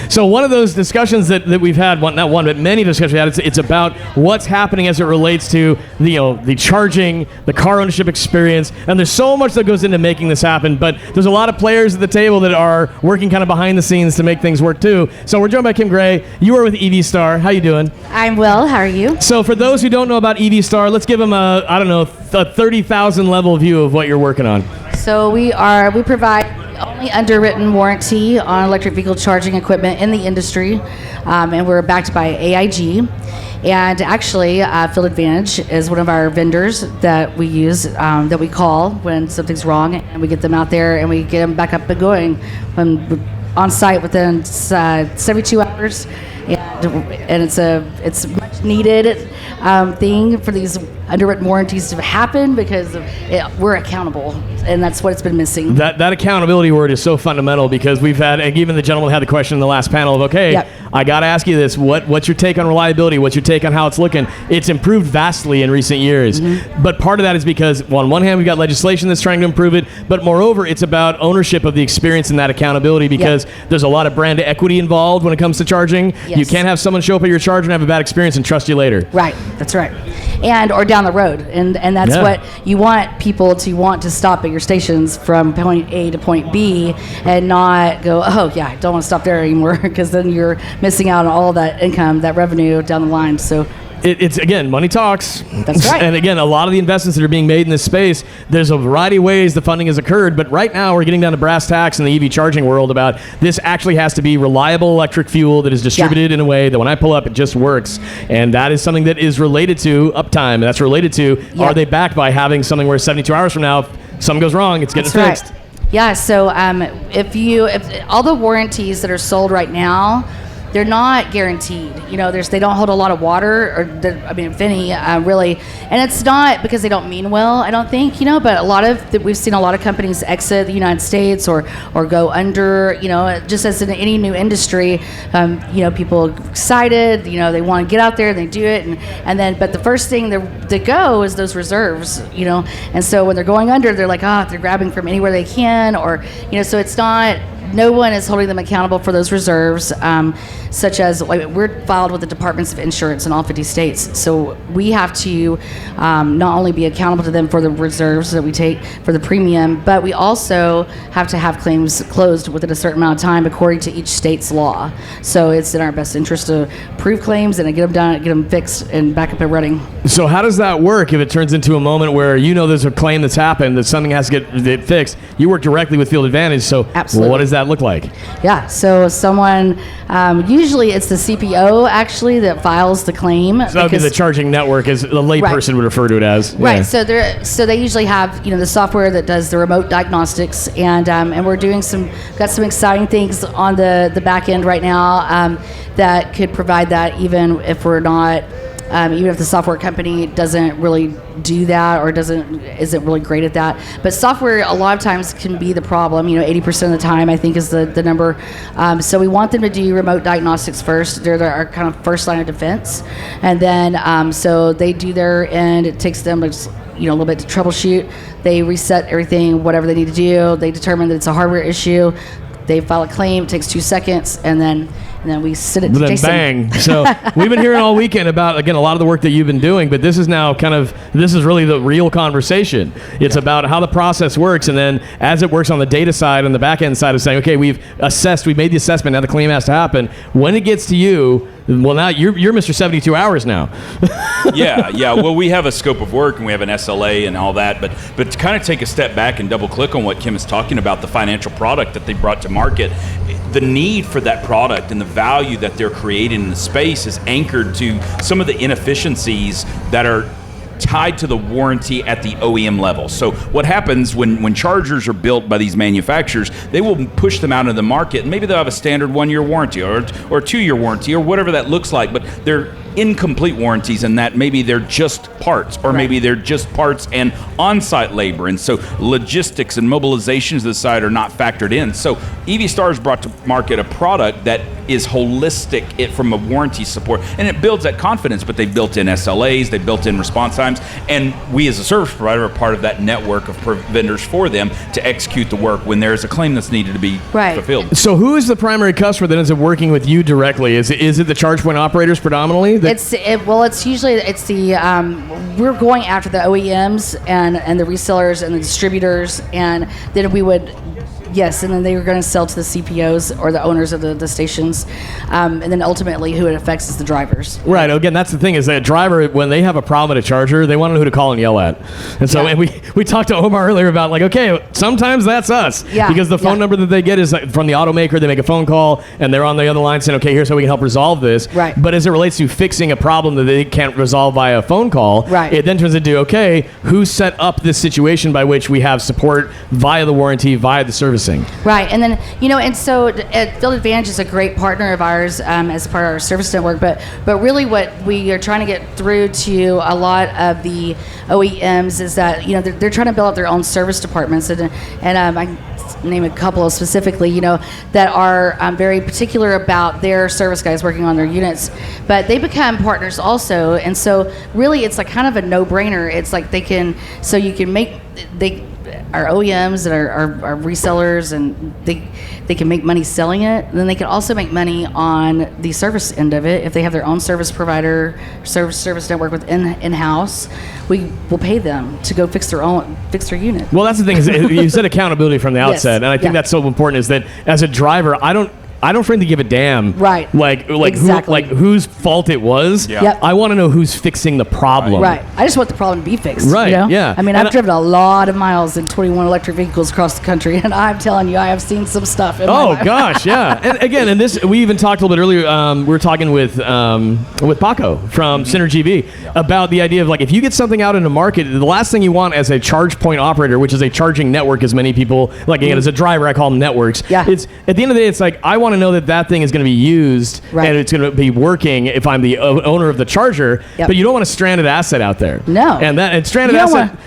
So one of those discussions that we've had, not one, but many discussions we had, it's about what's happening as it relates to the charging, the car ownership experience, and there's so much that goes into making this happen, but there's a lot of players at the table that are working kind of behind the scenes to make things work too. So we're joined by Kim Gray. You are with EVSTAR. How you doing? I'm well. How are you? So for those who don't know about EVSTAR, let's give them a 30,000 level view of what you're working on. So we provide only underwritten warranty on electric vehicle charging equipment in the industry, and we're backed by AIG. And actually, Field Advantage is one of our vendors that we use, that we call when something's wrong, and we get them out there and we get them back up and going on site within 72 hours. And it's much needed thing for these underwritten warranties to happen because we're accountable, and that's what it's been missing. That accountability word is so fundamental because we've had, and even the gentleman had the question in the last panel of, okay, yep. I got to ask you this, what's your take on reliability? What's your take on how it's looking? It's improved vastly in recent years, but part of that is because on one hand we've got legislation that's trying to improve it, but moreover it's about ownership of the experience and that accountability because there's a lot of brand equity involved when it comes to charging. Yes. You can't have someone show up at your charger and have a bad experience and trust you later. Right, that's right. Or down the road, and that's what you want people to want to stop at your stations from point A to point B and not go, oh yeah, I don't want to stop there anymore, because then you're missing out on all that income, that revenue down the line. So it's again, money talks. That's right. And again, a lot of the investments that are being made in this space, there's a variety of ways the funding has occurred, but right now we're getting down to brass tacks in the EV charging world about this actually has to be reliable electric fuel that is distributed in a way that when I pull up, it just works. And that is something that is related to uptime. That's related to, are they backed by having something where 72 hours from now, if something goes wrong, it's getting fixed. Yeah, so if all the warranties that are sold right now, they're not guaranteed. They don't hold a lot of water, if any, really. And it's not because they don't mean well, I don't think, but we've seen a lot of companies exit the United States or go under, just as in any new industry, people are excited, they want to get out there and they do it. But the first thing that go is those reserves, and so when they're going under, they're like, they're grabbing from anywhere they can, so it's not, no one is holding them accountable for those reserves, such as we're filed with the Departments of Insurance in all 50 states. So we have to not only be accountable to them for the reserves that we take for the premium, but we also have to have claims closed within a certain amount of time according to each state's law. So it's in our best interest to prove claims and to get them done, get them fixed and back up and running. So how does that work if it turns into a moment where there's a claim that's happened, that something has to get fixed? You work directly with Field Advantage, so absolutely. What does that look like? Yeah, so someone, usually it's the CPO actually that files the claim. So that would be the charging network, as the layperson would refer to it as. Right, so they usually have the software that does the remote diagnostics, and we're doing got some exciting things on the back end right now that could provide that even if we're not. Even if the software company doesn't really do that or isn't really great at that. But software a lot of times can be the problem. 80% of the time I think is the number. So we want them to do remote diagnostics first. They're our kind of first line of defense. And then so they do their end. It takes them a little bit to troubleshoot. They reset everything, whatever they need to do. They determine that it's a hardware issue. They file a claim. It takes 2 seconds, and then we send it to Jason. Bang. So we've been hearing all weekend about, again, a lot of the work that you've been doing, but this is now this is really the real conversation. It's about how the process works, and then as it works on the data side and the back end side of saying, okay, we've made the assessment, now the claim has to happen. When it gets to you, well, now you're Mr. 72 hours now. Yeah. Well, we have a scope of work and we have an SLA and all that, but to kind of take a step back and double click on what Kim is talking about, the financial product that they brought to market, the need for that product and the value that they're creating in the space is anchored to some of the inefficiencies that are tied to the warranty at the OEM level. So what happens when chargers are built by these manufacturers, they will push them out into the market, and maybe they'll have a standard 1-year warranty or a 2-year warranty or whatever that looks like, but they're incomplete warranties in that maybe they're just parts, or maybe they're just parts and on-site labor, and so logistics and mobilizations of the site are not factored in. So EVSTAR has brought to market a product that is holistic from a warranty support, and it builds that confidence, but they built in SLAs, they built in response times, and we as a service provider are part of that network of vendors for them to execute the work when there's a claim that's needed to be fulfilled. So who is the primary customer that ends up working with you directly? Is it the charge point operators predominantly? It's usually the we're going after the OEMs and the resellers and the distributors, and then we would. Yes, and then they were going to sell to the CPOs or the owners of the stations, and then ultimately who it affects is the drivers. Right. Again, that's the thing, is that a driver, when they have a problem at a charger, they want to know who to call and yell at. And so and we talked to Omar earlier about, like, okay, sometimes that's us. Yeah. Because the phone number that they get is from the automaker. They make a phone call, and they're on the other line saying, okay, here's how we can help resolve this. Right. But as it relates to fixing a problem that they can't resolve via a phone call, it then turns into, okay, who set up this situation by which we have support via the warranty, via the servicing? Right, and then, and so Field Advantage is a great partner of ours as part of our service network, but really what we are trying to get through to a lot of the OEMs is that, they're trying to build out their own service departments, and I can name a couple of specifically, that are very particular about their service guys working on their units, but they become partners also, and so really it's like kind of a no-brainer. It's like our OEMs that are resellers, and they can make money selling it, and then they can also make money on the service end of it. If they have their own service provider, service network in-house, we will pay them to go fix their unit. Well, that's the thing, is you said accountability from the outset, and I think that's so important, is that as a driver, I don't frankly give a damn. Right. Like exactly. Whose fault it was. Yeah. Yep. I want to know who's fixing the problem. Right. I just want the problem to be fixed. Right. Yeah. I mean, I've driven a lot of miles in 21 electric vehicles across the country, and I'm telling you, I have seen some stuff in my life. Gosh, yeah. And again, we even talked a little bit earlier. We were talking with Paco from Synergy V about the idea of, like, if you get something out in the market, the last thing you want as a charge point operator, which is a charging network, as many people, like, again, as a driver, I call them networks. Yeah. It's at the end of the day, it's like, I want to know that thing is going to be used and it's going to be working if I'm the owner of the charger. But you don't want a stranded asset out there. No. And stranded asset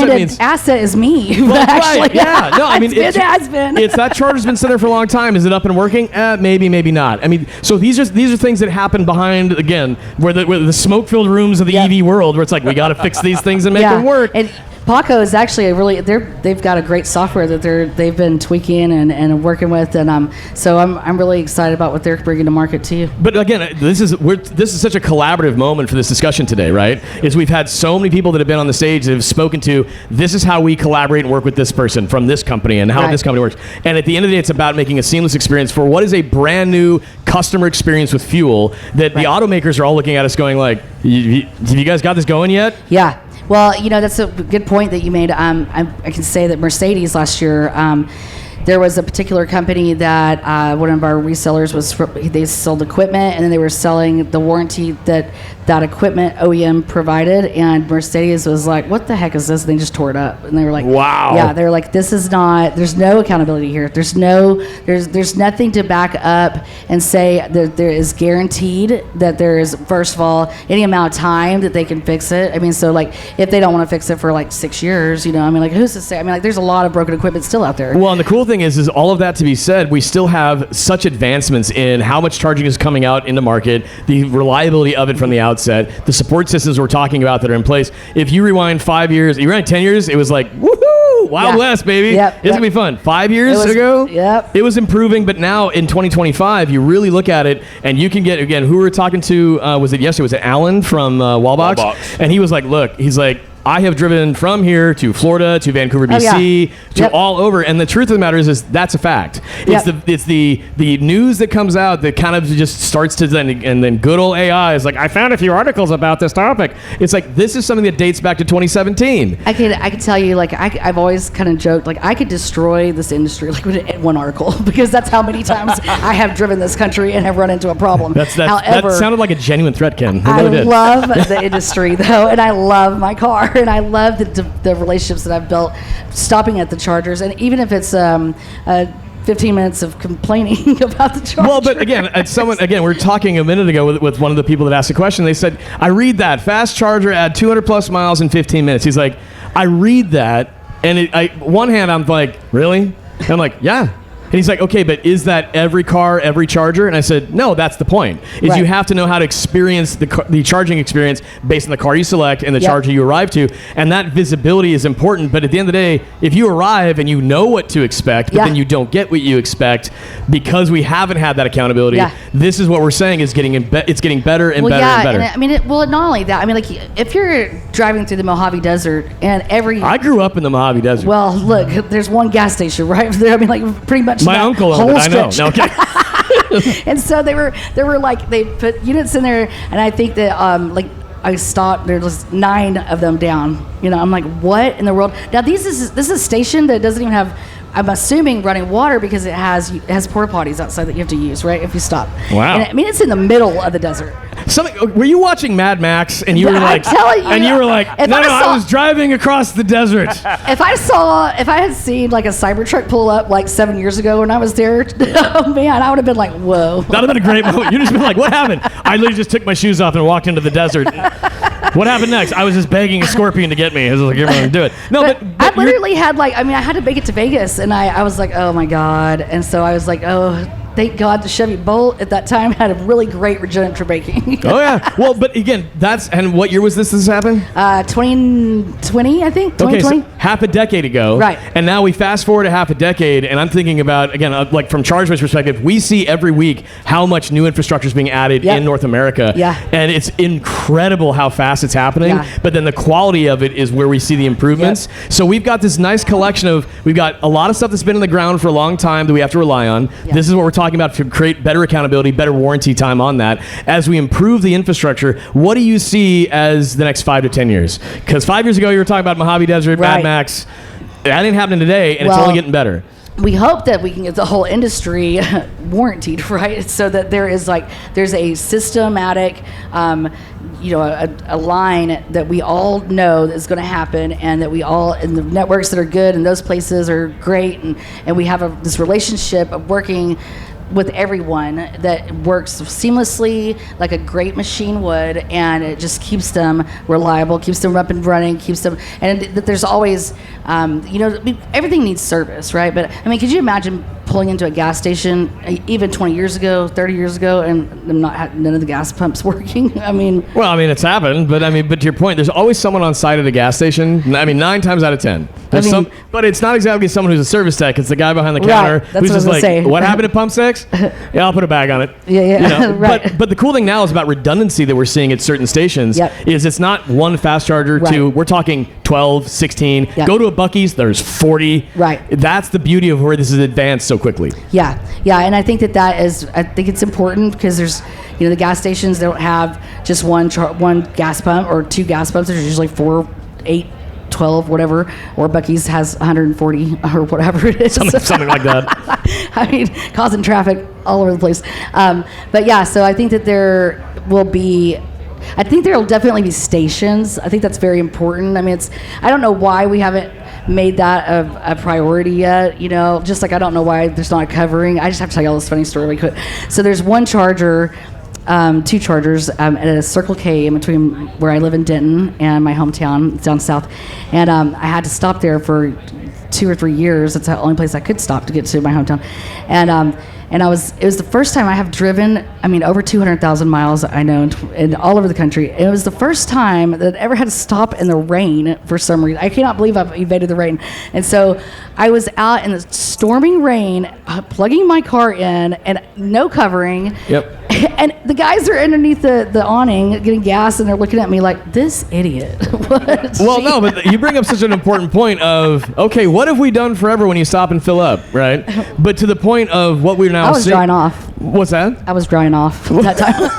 means asset is me. Well, actually. Right. Yeah. No, I mean, it has been. It's that charger's been sitting there for a long time. Is it up and working? Maybe, maybe not. I mean, so these are things that happen behind, again, where the smoke-filled rooms of the EV world, where it's like, we got to fix these things and make them work. And Paco is actually they've got a great software that they've been tweaking and working with, and so I'm really excited about what they're bringing to market too. But again, this is such a collaborative moment for this discussion today, right? Is we've had so many people that have been on the stage that have spoken to, this is how we collaborate and work with this person from this company and how this company works. And at the end of the day, it's about making a seamless experience for what is a brand new customer experience with fuel that the automakers are all looking at us going, like, have you guys got this going yet? Yeah. Well, that's a good point that you made. I can say that Mercedes last year, there was a particular company that one of our resellers they sold equipment, and then they were selling the warranty that equipment OEM provided, and Mercedes was like, what the heck is this? And they just tore it up, and they were like, wow. Yeah, they were like, this is not, there's no accountability here. There's nothing to back up and say that there is guaranteed that there is, first of all, any amount of time that they can fix it. I mean, so like, if they don't want to fix it for like 6 years, I mean, like, who's to say? I mean, like, there's a lot of broken equipment still out there. Well, and the cool thing is all of that to be said, we still have such advancements in how much charging is coming out in the market, the reliability of it from the outset, the support systems we're talking about that are in place. If you rewind 5 years, you rewind 10 years, it was like, woohoo, Wild West, baby. It's going to be fun. 5 years ago, it was improving, but now in 2025, you really look at it, and you can get, again, who we were talking to, was it yesterday? Was it Alan from Wallbox? And he was like, look, he's like, I have driven from here to Florida, to Vancouver, BC, to all over, and the truth of the matter is that's a fact. It's the news that comes out that kind of just starts to then good old AI is like, I found a few articles about this topic. It's like, this is something that dates back to 2017. I could tell you, like, I've always kind of joked, like, I could destroy this industry like with one article, because that's how many times I have driven this country and have run into a problem. However, that sounded like a genuine threat, Ken. I love the industry though, and I love my car. And I love the relationships that I've built stopping at the chargers. And even if it's 15 minutes of complaining about the charger. Well, but again, we were talking a minute ago with one of the people that asked the question. They said, I read that fast charger at 200 plus miles in 15 minutes. He's like, I read that, and one hand I'm like, really? And I'm like, yeah. And he's like, okay, but is that every car, every charger? And I said, no, that's the point. Is you have to know how to experience the charging experience based on the car you select and the charger you arrive to. And that visibility is important. But at the end of the day, if you arrive and you know what to expect, but then you don't get what you expect because we haven't had that accountability, this is what we're saying is it's getting better and better and better. And I mean, not only that, I mean, like if you're driving through the Mojave Desert and I grew up in the Mojave Desert. Well, look, there's one gas station right there. I mean, like pretty much my uncle owned it, I know. No, okay. And so they were like, they put units in there, and I think that like I stopped. There was 9 of them down. You know, I'm like, what in the world? Now this is a station that doesn't even have, I'm assuming, running water because it has porta potties outside that you have to use, right? If you stop. Wow. And I mean, it's in the middle of the desert. Were you watching Mad Max and you were like, no, I was driving across the desert. If I had seen like a Cybertruck pull up like 7 years ago when I was there, oh man, I would have been like, whoa. That would have been a great moment. You'd just been like, what happened? I literally just took my shoes off and walked into the desert. What happened next? I was just begging a scorpion to get me. I was like, you're going to do it. No, but I literally had I had to make it to Vegas, and I was like, oh my God. And so I was like, oh, thank God the Chevy Bolt at that time had a really great regenerative braking. Oh yeah. Well, but again, and what year was this happened? 2020, I think. 2020. Okay, so half a decade ago. Right. And now we fast forward to half a decade, and I'm thinking about, again, like from Chargeway's perspective, we see every week how much new infrastructure is being added in North America. Yeah. And it's incredible how fast it's happening. Yeah. But then the quality of it is where we see the improvements. Yep. So we've got this nice collection we've got a lot of stuff that's been in the ground for a long time that we have to rely on. Yep. This is what we're talking about to create better accountability, better warranty time on that. As we improve the infrastructure, what do you see as the next 5 to 10 years? Because 5 years ago, you were talking about Mojave Desert, Mad Max. That ain't happening today, and it's only getting better. We hope that we can get the whole industry warranted, right? So that there's a systematic, a line that we all know is going to happen, and that and the networks that are good and those places are great, and we have this relationship of working with everyone that works seamlessly like a great machine would, and it just keeps them reliable, keeps them up and running, keeps them, and that there's always, everything needs service, right? But I mean, could you imagine pulling into a gas station even 20 years ago, 30 years ago, and none of the gas pumps working? I mean, it's happened, but to your point, there's always someone on site at a gas station. I mean, 9 times out of 10. But it's not exactly someone who's a service tech. It's the guy behind the counter who's just like, what happened at pump 6? Yeah, I'll put a bag on it. Yeah. Right. But the cool thing now is about redundancy that we're seeing at certain stations is it's not one fast charger to, we're talking 12, 16. Yep. Go to a Buc-ee's, there's 40. Right. That's the beauty of where this is advanced so quickly. Yeah, and I think I think it's important because there's, the gas stations, they don't have just one gas pump or 2 gas pumps. There's usually 4, 8, 12, whatever, or Buc-ee's has 140 or whatever it is. Something like that. I mean, causing traffic all over the place. But yeah, so I think that there will definitely be stations. I think that's very important. I mean, I don't know why we haven't made that a priority yet, just like I don't know why there's not a covering. I just have to tell you all this funny story really quick. So there's one charger, 2 chargers at a Circle K in between where I live in Denton and my hometown down south, and I had to stop there for 2 or 3 years. It's the only place I could stop to get to my hometown, and it was the first time I have driven, over 200,000 miles, I know, and all over the country. And it was the first time that I ever had to stop in the rain for some reason. I cannot believe I've evaded the rain. And so I was out in the storming rain, plugging my car in, and no covering. Yep. And the guys are underneath the awning getting gas, and they're looking at me like, this idiot. Well, no, but you bring up such an important point of, okay, what have we done forever when you stop and fill up, right? But to the point of what we're now seeing. I was drying off. What's that? I was drying off that time.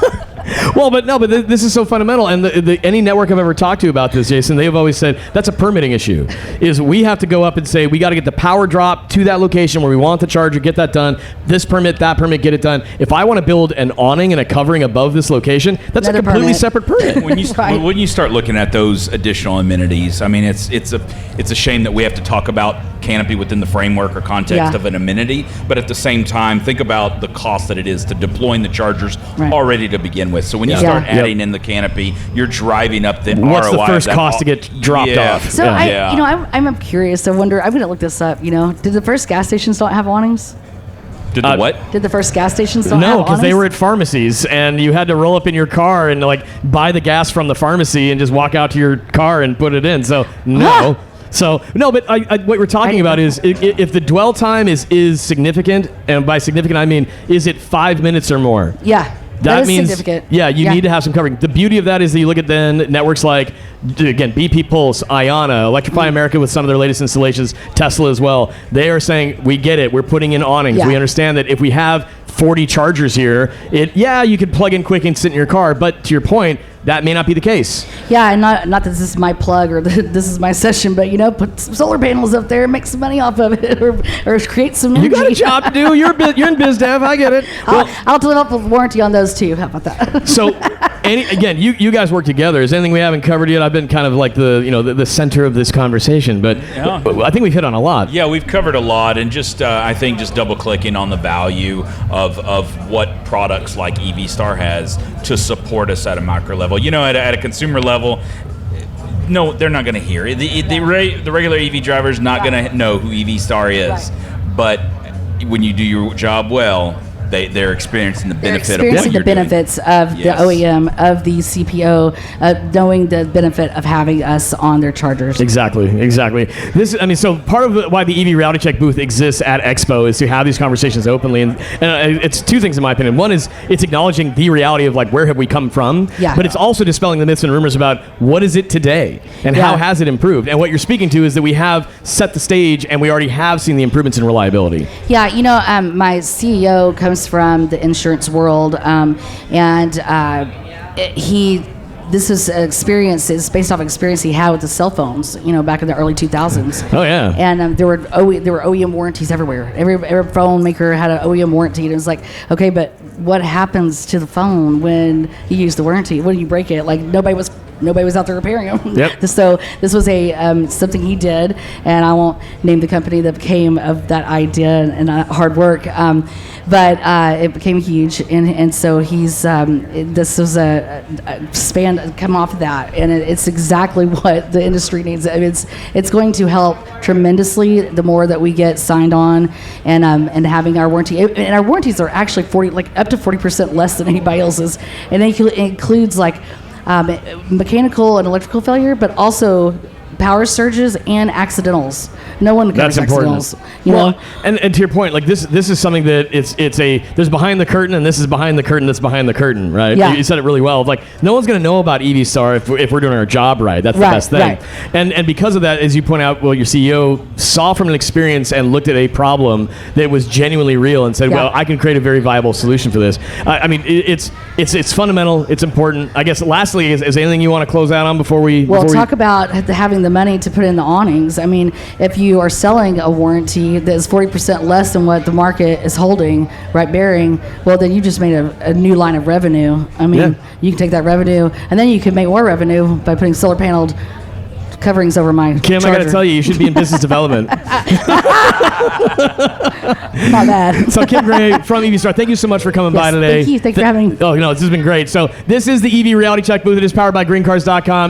Well, but this is so fundamental, and any network I've ever talked to about this, Jason, they've always said that's a permitting issue. Is we have to go up and say we got to get the power drop to that location where we want the charger, get that done. This permit, that permit, get it done. If I want to build an awning and a covering above this location, that's another a completely separate permit. When you start looking at those additional amenities, I mean, it's a shame that we have to talk about canopy within the framework or context of an amenity. But at the same time, think about the cost that it is to deploying the chargers already to begin with. So when you start adding in the canopy, you're driving up the What's ROI. the first cost to get dropped off? So I'm curious. I wonder. I'm going to look this up. Did the first gas stations not have awnings? Did the what? Did the first gas stations not have No, awnings? because they were at pharmacies, and you had to roll up in your car and like buy the gas from the pharmacy and just walk out to your car and put it in. So no. So no, but what we're talking about is if the dwell time is significant, and by significant I mean is it 5 minutes or more? Yeah. That means, significant. Yeah, you need to have some covering. The beauty of that is that you look at then networks like, again, BP Pulse, Iona, Electrify America with some of their latest installations, Tesla as well. They are saying, we get it. We're putting in awnings. We understand that if we have 40 chargers here, you could plug in quick and sit in your car. But to your point, that may not be the case. Yeah, and not that this is my plug or this is my session, but put some solar panels up there, make some money off of it, or create some energy. You got a job to do. You're in biz dev. I get it. I'll develop a warranty on those too. How about that? So, again, you guys work together. Is there anything we haven't covered yet? I've been kind of like the center of this conversation, but I think we've hit on a lot. Yeah, we've covered a lot, and just I think just double clicking on the value of what products like EVSTAR has to support us at a macro level. At a consumer level, no, they're not going to hear it. The regular EV driver is not going to know who EVSTAR is. Right. But when you do your job well, they're experiencing the benefit of what you're benefits doing. Of the OEM, of the CPO, knowing the benefit of having us on their chargers. Exactly. So part of why the EV Reality Check booth exists at Expo is to have these conversations openly, and it's two things in my opinion. One is it's acknowledging the reality of like where have we come from, but it's also dispelling the myths and rumors about what is it today and how has it improved. And what you're speaking to is that we have set the stage and we already have seen the improvements in reliability. Yeah, my CEO comes from the insurance world, this is experience. It's based off experience he had with the cell phones, back in the early 2000s. Oh yeah. And there were OEM warranties everywhere. Every phone maker had an OEM warranty, and it was like, okay, but what happens to the phone when you use the warranty? When you break it? Like nobody was out there repairing them. Yep. So this was something he did, and I won't name the company that came of that idea and hard work. But it became huge, and so he's this was a span come off of that, and it's exactly what the industry needs. I mean, it's going to help tremendously the more that we get signed on, and having our warranty. And our warranties are actually up to 40% less than anybody else's, and it includes like mechanical and electrical failure, but also power surges and accidentals. No one covers accidentals. And to your point, like this is something that there's behind the curtain, and this is behind the curtain that's behind the curtain, right? Yeah. You said it really well. Like no one's going to know about EVSTAR if we're doing our job right. That's the best thing. Right. And because of that, as you point out, well, your CEO saw from an experience and looked at a problem that was genuinely real and said, well, I can create a very viable solution for this. I mean, it's fundamental. It's important. I guess lastly, is anything you want to close out on before we talk about having the money to put in the awnings. I mean, if you are selling a warranty that is 40% less than what the market is holding, bearing, well, then you just made a new line of revenue. I mean, you can take that revenue, and then you can make more revenue by putting solar paneled coverings over my Kim, charger. I got to tell you should be in business development. Not bad. So Kim Gray from EVSTAR, thank you so much for coming by today. Thank you. Thanks for having me. Oh, this has been great. So this is the EV Reality Check booth. It is powered by GreenCars.com.